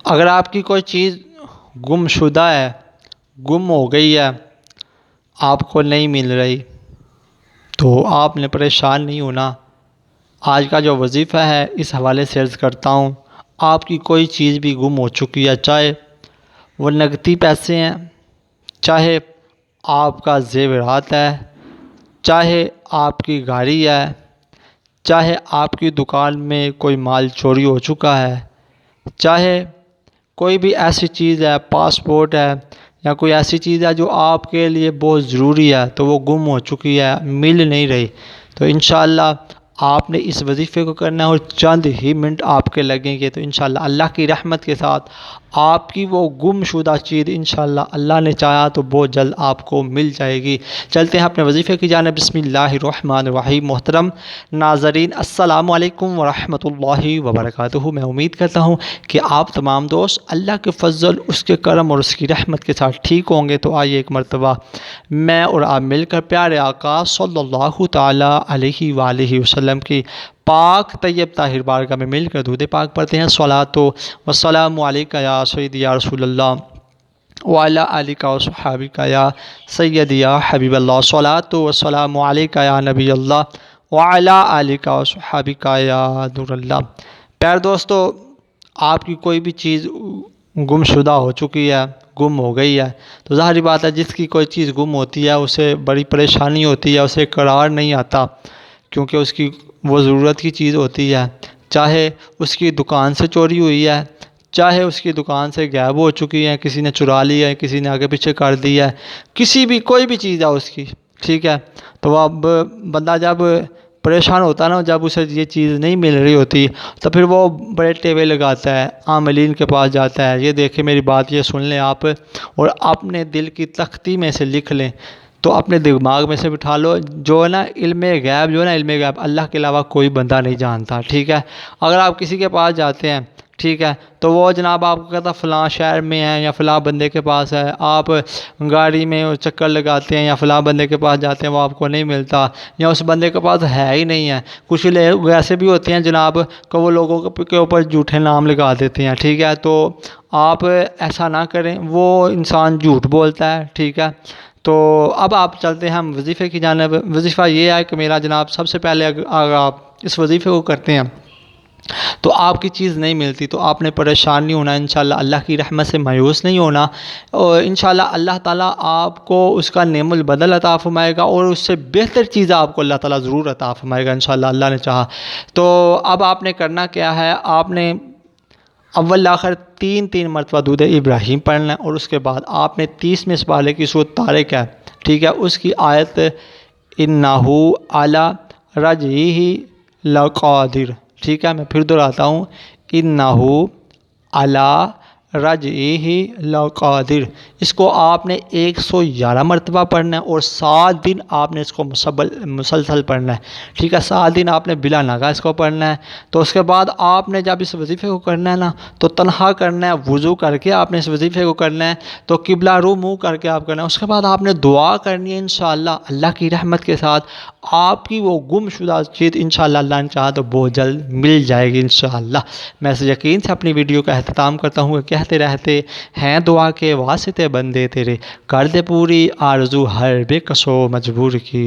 اگر آپ کی کوئی چیز گم شدہ ہے، گم ہو گئی ہے، آپ کو نہیں مل رہی، تو آپ نے پریشان نہیں ہونا۔ آج کا جو وظیفہ ہے اس حوالے سے عرض کرتا ہوں، آپ کی کوئی چیز بھی گم ہو چکی ہے، چاہے وہ نقدی پیسے ہیں، چاہے آپ کا زیورات ہے، چاہے آپ کی گاڑی ہے، چاہے آپ کی دکان میں کوئی مال چوری ہو چکا ہے، چاہے کوئی بھی ایسی چیز ہے، پاسپورٹ ہے یا کوئی ایسی چیز ہے جو آپ کے لیے بہت ضروری ہے تو وہ گم ہو چکی ہے، مل نہیں رہی، تو انشاءاللہ آپ نے اس وظیفے کو کرنا ہے اور چند ہی منٹ آپ کے لگیں گے تو انشاءاللہ اللہ کی رحمت کے ساتھ آپ کی وہ گم شدہ چیز انشاءاللہ اللہ نے چاہا تو بہت جلد آپ کو مل جائے گی۔ چلتے ہیں اپنے وظیفے کی جانب۔ بسم اللہ الرحمن الرحیم۔ محترم ناظرین، السلام علیکم ورحمۃ اللہ وبرکاتہ۔ میں امید کرتا ہوں کہ آپ تمام دوست اللہ کے فضل، اس کے کرم اور اس کی رحمت کے ساتھ ٹھیک ہوں گے، تو آئیے ایک مرتبہ میں اور آپ مل کر پیارے آقا صلی اللہ تعالیٰ علیہ وآلہ وسلم کی پاک طیب طاہر بارگاہ میں مل کر درود پاک پڑھتے ہیں۔ صلاۃ و سلام علیکہ یا سیدی یا رسول اللہ وعلی آلکہ و صحابکہ یا سیدی یا حبیب اللہ۔ صلاۃ و سلام علیکہ یا نبی اللہ وعلی آلکہ و صحابکہ یا نور اللہ۔ پیارے دوستو، آپ کی کوئی بھی چیز گم شدہ ہو چکی ہے، گم ہو گئی ہے، تو ظاہری بات ہے جس کی کوئی چیز گم ہوتی ہے اسے بڑی پریشانی ہوتی ہے، اسے قرار نہیں آتا، کیونکہ اس کی وہ ضرورت کی چیز ہوتی ہے، چاہے اس کی دکان سے چوری ہوئی ہے، چاہے اس کی دکان سے غائب ہو چکی ہے، کسی نے چرا لی ہے، کسی نے آگے پیچھے کر دی ہے، کسی بھی کوئی بھی چیز ہے اس کی، ٹھیک ہے، تو اب بندہ جب پریشان ہوتا ہے نا، جب اسے یہ چیز نہیں مل رہی ہوتی تو پھر وہ بڑے ٹیوے لگاتا ہے، عاملین کے پاس جاتا ہے، یہ دیکھیں میری بات یہ سن لیں آپ اور اپنے دل کی تختی میں سے لکھ لیں، تو اپنے دماغ میں سے بٹھا لو، جو ہے نا علم غیب، جو ہے نا علم غیب اللہ کے علاوہ کوئی بندہ نہیں جانتا، ٹھیک ہے۔ اگر آپ کسی کے پاس جاتے ہیں، ٹھیک ہے، تو وہ جناب آپ کو کہتا فلاں شہر میں ہے یا فلاں بندے کے پاس ہے، آپ گاڑی میں چکر لگاتے ہیں یا فلاں بندے کے پاس جاتے ہیں، وہ آپ کو نہیں ملتا یا اس بندے کے پاس ہے ہی نہیں ہے۔ کچھ لوگ ایسے بھی ہوتے ہیں جناب کہ وہ لوگوں کے اوپر جھوٹے نام لگا دیتے ہیں، ٹھیک ہے، تو آپ ایسا نہ کریں، وہ انسان جھوٹ بولتا ہے، ٹھیک ہے۔ تو اب آپ چلتے ہیں ہم وظیفے کی جانب۔ وظیفہ یہ ہے کہ میرا جناب سب سے پہلے اگر آپ اس وظیفے کو کرتے ہیں تو آپ کی چیز نہیں ملتی تو آپ نے پریشان نہیں ہونا، انشاءاللہ اللہ کی رحمت سے مایوس نہیں ہونا، اور انشاءاللہ اللہ تعالیٰ آپ کو اس کا نعم البدل عطا فرمائے گا اور اس سے بہتر چیز آپ کو اللہ تعالیٰ ضرور عطا فرمائے گا انشاءاللہ اللہ نے چاہا۔ تو اب آپ نے کرنا کیا ہے، آپ نے اول آخر تین مرتبہ درود ابراہیم پڑھنا ہے، اور اس کے بعد آپ نے 30ویں سپارے کی سورۃ طارق ہے، ٹھیک ہے، اس کی آیت انہ علی رجعہ لقادر، ٹھیک ہے، میں پھر دہراتا ہوں، انہ علی رجعہ لقادر، اس کو آپ نے 111 مرتبہ پڑھنا ہے اور 7 دن آپ نے اس کو مسلسل پڑھنا ہے، ٹھیک ہے، 7 دن آپ نے بلا ناغہ اس کو پڑھنا ہے۔ تو اس کے بعد آپ نے جب اس وظیفے کو کرنا ہے نا تو تنہا کرنا ہے، وضو کر کے آپ نے اس وظیفے کو کرنا ہے، تو قبلہ رو منہ کر کے آپ کرنا ہے۔ اس کے بعد آپ نے دعا کرنی ہے، انشاءاللہ اللہ کی رحمت کے ساتھ آپ کی وہ گم شدہ چیز انشاءاللہ اللہ نے چاہا تو بہت جلد مل جائے گی انشاءاللہ۔ میں اس یقین سے اپنی ویڈیو کا اختتام کرتا ہوں کہ کہتے رہتے ہیں دعا کے واسطے بندے تیرے، کر دے پوری آرزو ہر بے کسو مجبور کی۔